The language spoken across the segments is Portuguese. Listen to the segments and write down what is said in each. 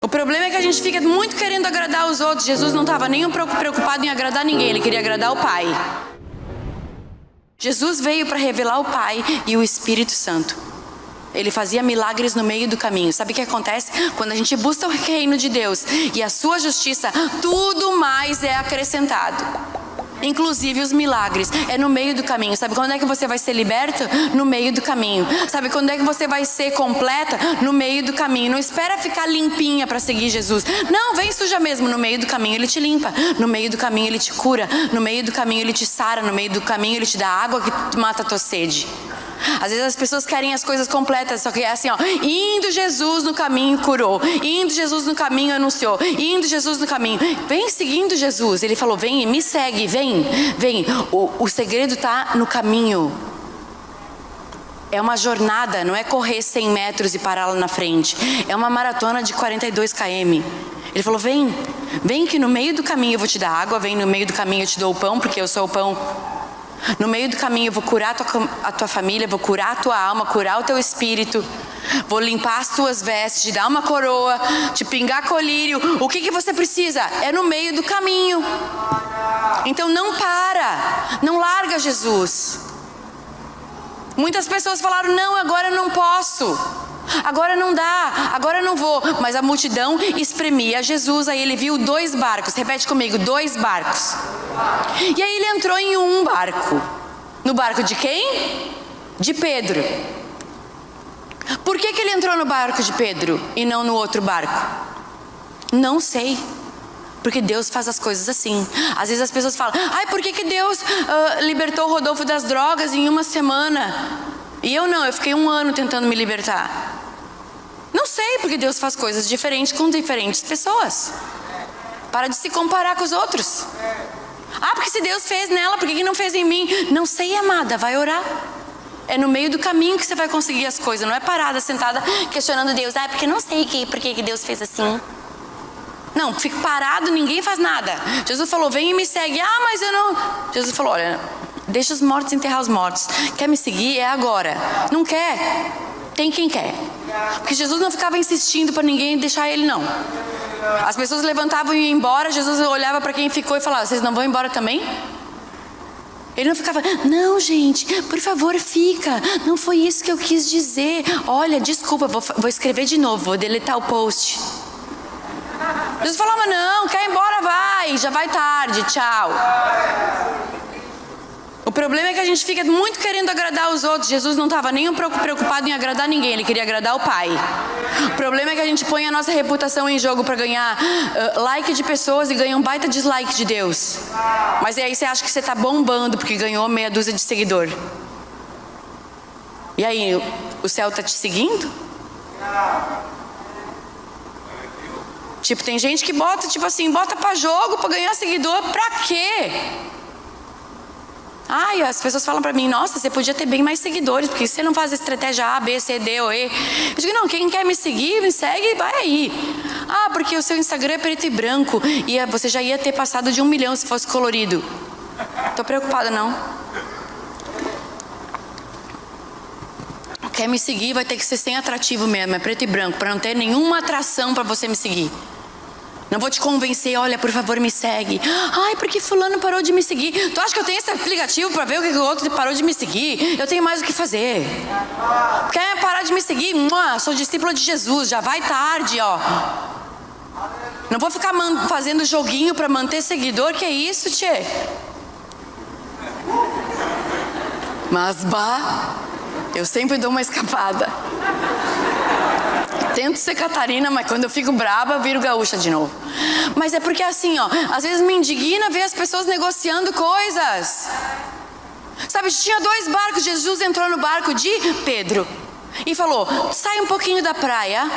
O problema é que a gente fica muito querendo agradar os outros. Jesus não estava nem um pouco preocupado em agradar ninguém, ele queria agradar o Pai. Jesus veio para revelar o Pai e o Espírito Santo. Ele fazia milagres no meio do caminho. Sabe o que acontece? Quando a gente busca o reino de Deus e a sua justiça, tudo mais é acrescentado. Inclusive os milagres. É no meio do caminho. Sabe quando é que você vai ser liberto? No meio do caminho. Sabe quando é que você vai ser completa? No meio do caminho. Não espera ficar limpinha para seguir Jesus. Não, vem suja mesmo. No meio do caminho ele te limpa. No meio do caminho ele te cura. No meio do caminho ele te sara. No meio do caminho ele te dá água que mata a tua sede. Às vezes as pessoas querem as coisas completas, só que é assim, ó, indo Jesus no caminho curou, indo Jesus no caminho anunciou, indo Jesus no caminho, vem seguindo Jesus. Ele falou, vem e me segue, vem. O segredo está no caminho. É uma jornada, não é correr 100 metros e parar lá na frente. É uma maratona de 42 km. Ele falou, vem que no meio do caminho eu vou te dar água, vem no meio do caminho eu te dou o pão, porque eu sou o pão. No meio do caminho eu vou curar a tua família, vou curar a tua alma, curar o teu espírito, vou limpar as tuas vestes, te dar uma coroa, te pingar colírio. O que você precisa? É no meio do caminho. Então não para, não larga Jesus. Muitas pessoas falaram, não, agora eu não posso, agora não dá, agora eu não vou. Mas a multidão espremia Jesus. Aí ele viu 2 barcos, repete comigo, 2 barcos. E aí ele entrou em um barco. No barco de quem? De Pedro. Por que ele entrou no barco de Pedro e não no outro barco? Não sei. Porque Deus faz as coisas assim. Às vezes as pessoas falam, ai, por que Deus libertou o Rodolfo das drogas em uma semana? E eu não, eu fiquei 1 ano tentando me libertar. Não sei, porque Deus faz coisas diferentes com diferentes pessoas. Para de se comparar com os outros. Ah, porque se Deus fez nela, por que não fez em mim? Não sei, amada, vai orar. É no meio do caminho que você vai conseguir as coisas. Não é parada, sentada, questionando Deus. Ah, porque não sei por que Deus fez assim. Não, fica parado, ninguém faz nada. Jesus falou, vem e me segue. Ah, mas eu não... Jesus falou, olha, deixa os mortos enterrar os mortos. Quer me seguir? É agora. Não quer? Tem quem quer. Porque Jesus não ficava insistindo para ninguém deixar ele, não. As pessoas levantavam e iam embora. Jesus olhava para quem ficou e falava, vocês não vão embora também? Ele não ficava, não, gente, por favor, fica. Não foi isso que eu quis dizer. Olha, desculpa, vou escrever de novo, vou deletar o post. Jesus falava, não, quer ir embora, vai, já vai tarde, tchau. O problema é que a gente fica muito querendo agradar os outros. Jesus não estava nem um pouco preocupado em agradar ninguém, ele queria agradar o Pai. O problema é que a gente põe a nossa reputação em jogo para ganhar like de pessoas e ganha um baita dislike de Deus. Mas aí você acha que você está bombando porque ganhou meia dúzia de seguidor. E aí, o céu está te seguindo? Tipo, tem gente que bota, tipo assim, bota pra jogo pra ganhar seguidor, pra quê? Ai, as pessoas falam pra mim, nossa, você podia ter bem mais seguidores, porque você não faz a estratégia A, B, C, D ou E. Eu digo, não, quem quer me seguir, me segue, vai aí. Ah, porque o seu Instagram é preto e branco, e você já ia ter passado de 1 milhão se fosse colorido. Tô preocupada, não. Quer me seguir, vai ter que ser sem atrativo mesmo, é preto e branco, para não ter nenhuma atração para você me seguir. Não vou te convencer, olha, por favor, me segue. Ai, porque fulano parou de me seguir. Tu acha que eu tenho esse aplicativo para ver o que o outro parou de me seguir? Eu tenho mais o que fazer. Quer parar de me seguir? Sou discípula de Jesus, já vai tarde, ó. Não vou ficar fazendo joguinho para manter seguidor, que é isso, tchê? Mas, eu sempre dou uma escapada. Tento ser Catarina, mas quando eu fico braba, eu viro gaúcha de novo. Mas é porque assim, ó, às vezes me indigna ver as pessoas negociando coisas. Sabe, tinha 2 barcos, Jesus entrou no barco de Pedro e falou, sai um pouquinho da praia,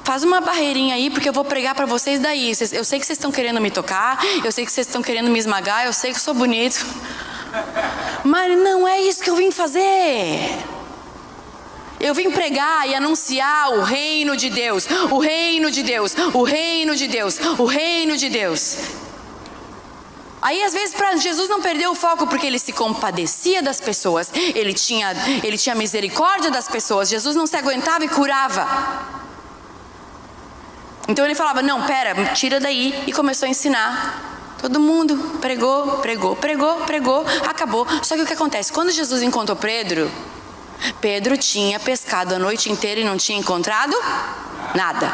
faz uma barreirinha aí, porque eu vou pregar pra vocês daí. Eu sei que vocês estão querendo me tocar, eu sei que vocês estão querendo me esmagar, eu sei que eu sou bonito. Mas não é isso que eu vim fazer. Eu vim pregar e anunciar o reino de Deus, o reino de Deus, o reino de Deus, o reino de Deus. Aí às vezes para Jesus não perder o foco, porque ele se compadecia das pessoas, ele tinha misericórdia das pessoas. Jesus não se aguentava e curava. Então ele falava, não, pera, tira daí. E começou a ensinar. Todo mundo pregou, acabou. Só que o que acontece? Quando Jesus encontrou Pedro, Pedro tinha pescado a noite inteira e não tinha encontrado nada.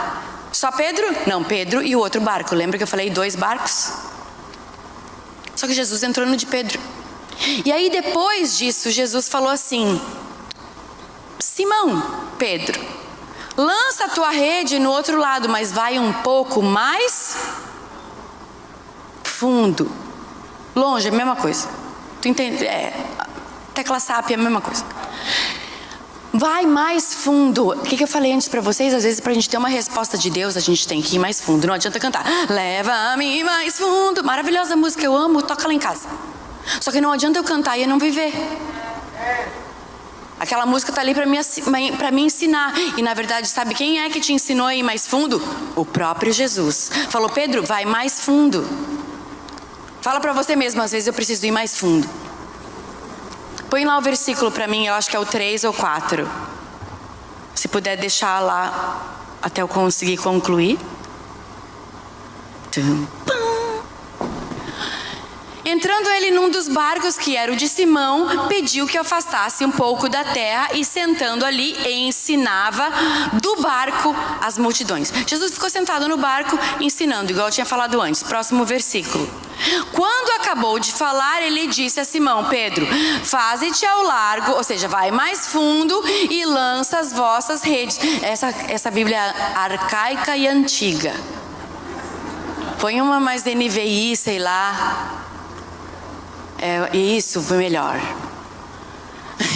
Só Pedro? Não, Pedro e o outro barco. Lembra que eu falei 2 barcos? Só que Jesus entrou no de Pedro. E aí depois disso, Jesus falou assim: Simão, Pedro, lança a tua rede no outro lado, mas vai um pouco mais fundo. Longe, é a mesma coisa. Tu entende? Tecla SAP é a mesma coisa. Vai mais fundo. O que eu falei antes pra vocês? Às vezes pra gente ter uma resposta de Deus, a gente tem que ir mais fundo. Não adianta cantar leva-me mais fundo. Maravilhosa música, eu amo, toca lá em casa. Só que não adianta eu cantar e eu não viver. Aquela música tá ali pra me ensinar. E na verdade, sabe quem é que te ensinou a ir mais fundo? O próprio Jesus. Falou, Pedro, vai mais fundo. Fala pra você mesmo, às vezes eu preciso ir mais fundo. Põe lá o versículo pra mim, eu acho que é o 3 ou 4. Se puder deixar lá até eu conseguir concluir. Entrando ele num dos barcos, que era o de Simão, pediu que afastasse um pouco da terra e sentando ali ensinava do barco as multidões. Jesus ficou sentado no barco ensinando, igual eu tinha falado antes. Próximo versículo. Quando acabou de falar, ele disse a Simão, Pedro, faze-te ao largo, ou seja, vai mais fundo e lança as vossas redes. Essa Bíblia arcaica e antiga. Põe uma mais NVI, sei lá. Isso, foi melhor.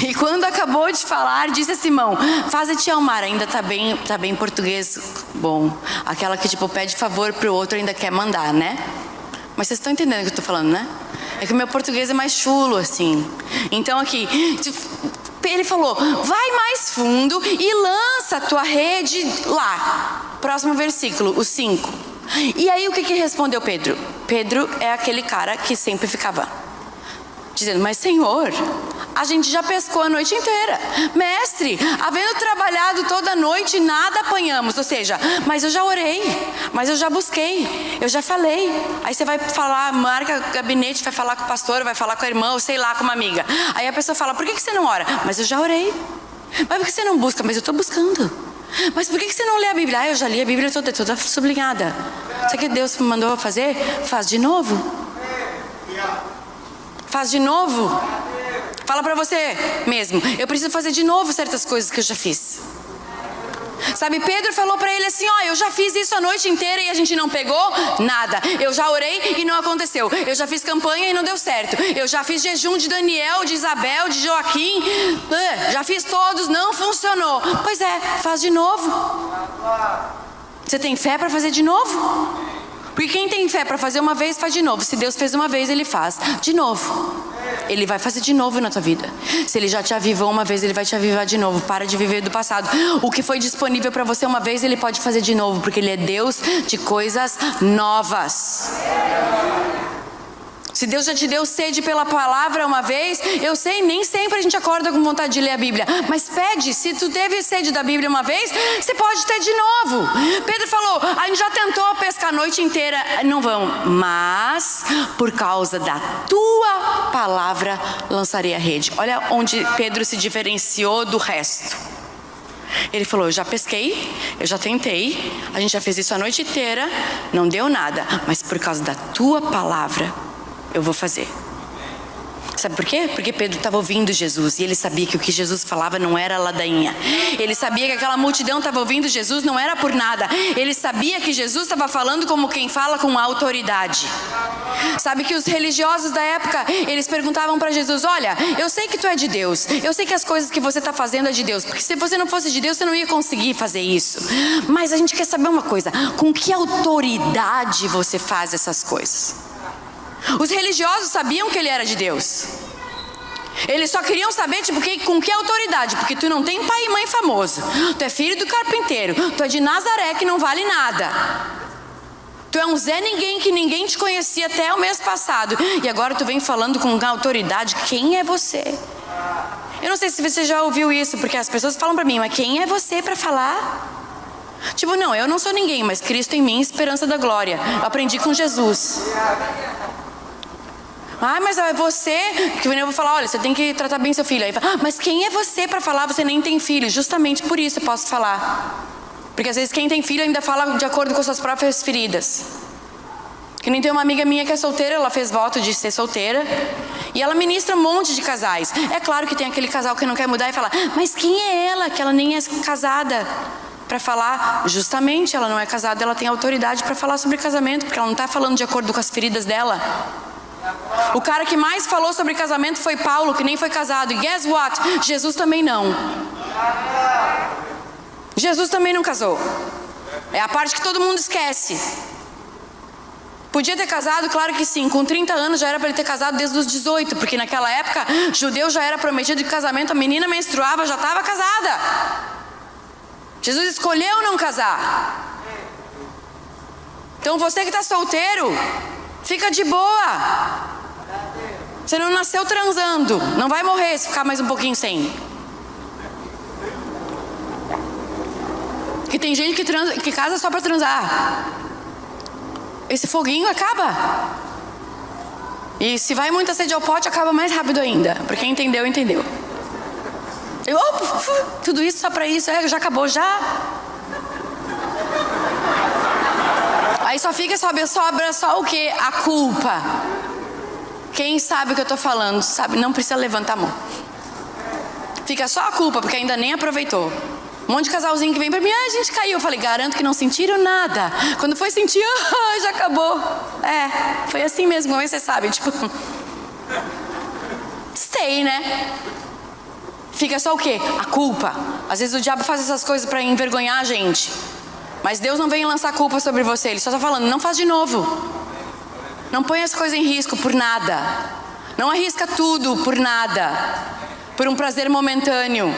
E quando acabou de falar, disse a Simão, faze-te ao mar. Ainda tá bem português bom. Aquela que tipo pede favor pro outro, ainda quer mandar, né? Mas vocês estão entendendo o que eu tô falando, né? É que o meu português é mais chulo, assim. Então aqui, ele falou, vai mais fundo e lança a tua rede lá. Próximo versículo, o 5. E aí o que respondeu Pedro? Pedro é aquele cara que sempre ficava dizendo, mas Senhor, a gente já pescou a noite inteira. Mestre, havendo trabalhado toda a noite, nada apanhamos. Ou seja, mas eu já orei, mas eu já busquei, eu já falei. Aí você vai falar, marca gabinete, vai falar com o pastor, vai falar com a irmã, ou sei lá, com uma amiga. Aí a pessoa fala, por que você não ora? Mas eu já orei. Mas por que você não busca? Mas eu estou buscando. Mas por que você não lê a Bíblia? Ah, eu já li a Bíblia toda sublinhada. Sabe o que Deus me mandou fazer? Faz de novo. Faz de novo. Fala pra você mesmo, eu preciso fazer de novo certas coisas que eu já fiz. Sabe, Pedro falou pra ele assim, eu já fiz isso a noite inteira e a gente não pegou nada. Eu já orei e não aconteceu. Eu já fiz campanha e não deu certo. Eu já fiz jejum de Daniel, de Isabel, de Joaquim. Já fiz todos, não funcionou. Pois é, faz de novo. Você tem fé pra fazer de novo? Porque quem tem fé para fazer uma vez, faz de novo. Se Deus fez uma vez, Ele faz de novo. Ele vai fazer de novo na tua vida. Se Ele já te avivou uma vez, Ele vai te avivar de novo. Para de viver do passado. O que foi disponível para você uma vez, Ele pode fazer de novo. Porque Ele é Deus de coisas novas. Se Deus já te deu sede pela palavra uma vez, eu sei, nem sempre a gente acorda com vontade de ler a Bíblia. Mas pede, se tu teve sede da Bíblia uma vez, você pode ter de novo. Pedro falou, a gente já tentou pescar a noite inteira, não vamos. Mas, por causa da tua palavra, lançarei a rede. Olha onde Pedro se diferenciou do resto. Ele falou, eu já pesquei, eu já tentei, a gente já fez isso a noite inteira, não deu nada. Mas por causa da tua palavra, eu vou fazer. Sabe por quê? Porque Pedro estava ouvindo Jesus e ele sabia que o que Jesus falava não era ladainha. Ele sabia que aquela multidão estava ouvindo Jesus não era por nada. Ele sabia que Jesus estava falando como quem fala com autoridade. Sabe que os religiosos da época, eles perguntavam para Jesus, olha, eu sei que tu é de Deus, eu sei que as coisas que você está fazendo é de Deus, porque se você não fosse de Deus, você não ia conseguir fazer isso. Mas a gente quer saber uma coisa, com que autoridade você faz essas coisas? Os religiosos sabiam que ele era de Deus. Eles só queriam saber, com que autoridade? Porque tu não tem pai e mãe famoso. Tu é filho do carpinteiro. Tu é de Nazaré, que não vale nada. Tu é um Zé Ninguém, que ninguém te conhecia até o mês passado. E agora tu vem falando com autoridade. Quem é você? Eu não sei se você já ouviu isso, porque as pessoas falam pra mim, mas quem é você pra falar? Tipo, não, eu não sou ninguém, mas Cristo em mim, esperança da glória. Eu aprendi com Jesus. Ah, mas é você, que eu vou falar, olha, você tem que tratar bem seu filho. Aí fala, mas quem é você para falar, você nem tem filho? Justamente por isso eu posso falar. Porque às vezes quem tem filho ainda fala de acordo com suas próprias feridas. Que nem tem uma amiga minha que é solteira, ela fez voto de ser solteira. E ela ministra um monte de casais. É claro que tem aquele casal que não quer mudar e fala, mas quem é ela, que ela nem é casada? Para falar, justamente ela não é casada, ela tem autoridade para falar sobre casamento, porque ela não está falando de acordo com as feridas dela. O cara que mais falou sobre casamento foi Paulo, que nem foi casado. E guess what? Jesus também não. Jesus também não casou. É a parte que todo mundo esquece. Podia ter casado? Claro que sim. Com 30 anos já era para ele ter casado desde os 18, porque naquela época, judeu já era prometido de casamento, a menina menstruava, já estava casada. Jesus escolheu não casar. Então você que está solteiro, fica de boa. Você não nasceu transando. Não vai morrer se ficar mais um pouquinho sem. Que tem gente que casa só para transar. Esse foguinho acaba. E se vai muita sede ao pote, acaba mais rápido ainda. Porque quem entendeu, entendeu. Tudo isso só para isso, já acabou já. Aí sobra só o quê? A culpa. Quem sabe o que eu estou falando, sabe? Não precisa levantar a mão. Fica só a culpa, porque ainda nem aproveitou. Um monte de casalzinho que vem para mim, a gente caiu. Eu falei, garanto que não sentiram nada. Quando foi sentir, já acabou. Foi assim mesmo, como você sabe, tipo... Stay, né? Fica só o quê? A culpa. Às vezes o diabo faz essas coisas para envergonhar a gente. Mas Deus não vem lançar culpa sobre você. Ele só está falando, não faz de novo. Não põe as coisas em risco por nada. Não arrisca tudo por nada. Por um prazer momentâneo.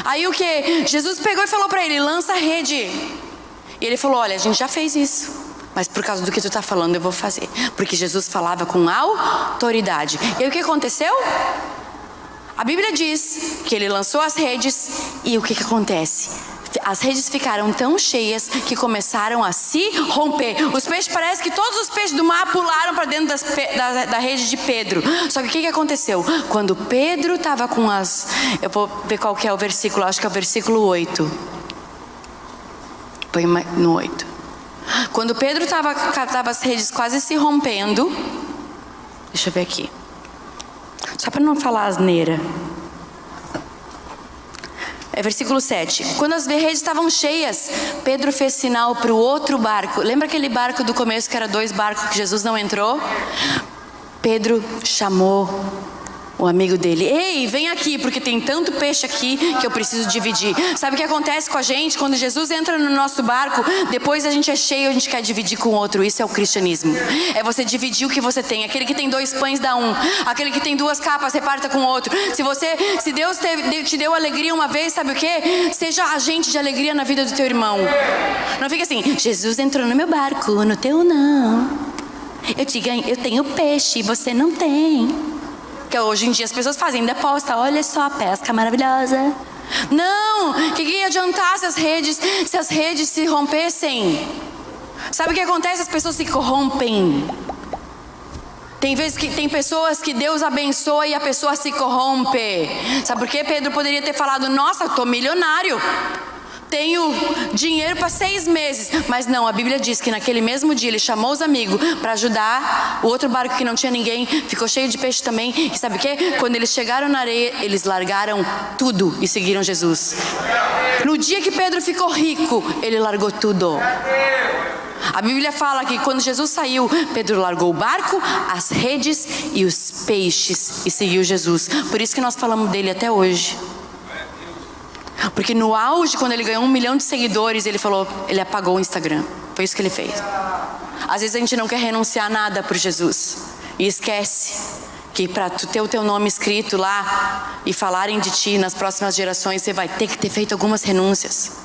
Aí o que? Jesus pegou e falou para ele, lança a rede. E ele falou, olha, a gente já fez isso. Mas por causa do que tu está falando, eu vou fazer. Porque Jesus falava com autoridade. E aí o que aconteceu? A Bíblia diz que ele lançou as redes. E o que acontece? As redes ficaram tão cheias que começaram a se romper. Os peixes, parece que todos os peixes do mar pularam para dentro da rede de Pedro. Só que o que aconteceu? Quando Pedro estava com as... Eu vou ver qual que é o versículo, acho que é o versículo 8. Põe no 8. Quando Pedro estava as redes quase se rompendo... Deixa eu ver aqui. Só para não falar asneira. É versículo 7. Quando as redes estavam cheias, Pedro fez sinal para o outro barco. Lembra aquele barco do começo que era 2 barcos que Jesus não entrou? Pedro chamou o amigo dele. Ei, vem aqui, porque tem tanto peixe aqui que eu preciso dividir. Sabe o que acontece com a gente? Quando Jesus entra no nosso barco, depois a gente é cheio, a gente quer dividir com o outro. Isso é o cristianismo. É você dividir o que você tem. Aquele que tem 2 pães dá 1. Aquele que tem 2 capas, reparta com o outro. Se Deus te deu alegria uma vez, sabe o que? Seja agente de alegria na vida do teu irmão. Não fica assim, Jesus entrou no meu barco, no teu não. Eu tenho peixe, você não tem. Que hoje em dia as pessoas fazem, ainda posta, olha só a pesca maravilhosa. Não, o que ia adiantar se as redes se rompessem? Sabe o que acontece? As pessoas se corrompem. Tem vezes que tem pessoas que Deus abençoa e a pessoa se corrompe. Sabe por quê? Pedro poderia ter falado, nossa, estou milionário. Tenho dinheiro para 6 meses. Mas não, a Bíblia diz que naquele mesmo dia ele chamou os amigos para ajudar. O outro barco que não tinha ninguém ficou cheio de peixe também. E sabe o que? Quando eles chegaram na areia, eles largaram tudo e seguiram Jesus. No dia que Pedro ficou rico, ele largou tudo. A Bíblia fala que quando Jesus saiu, Pedro largou o barco, as redes e os peixes e seguiu Jesus. Por isso que nós falamos dele até hoje. Porque no auge, quando ele ganhou 1 milhão de seguidores, ele apagou o Instagram. Foi isso que ele fez. Às vezes a gente não quer renunciar a nada por Jesus. E esquece que para tu ter o teu nome escrito lá e falarem de ti nas próximas gerações, você vai ter que ter feito algumas renúncias.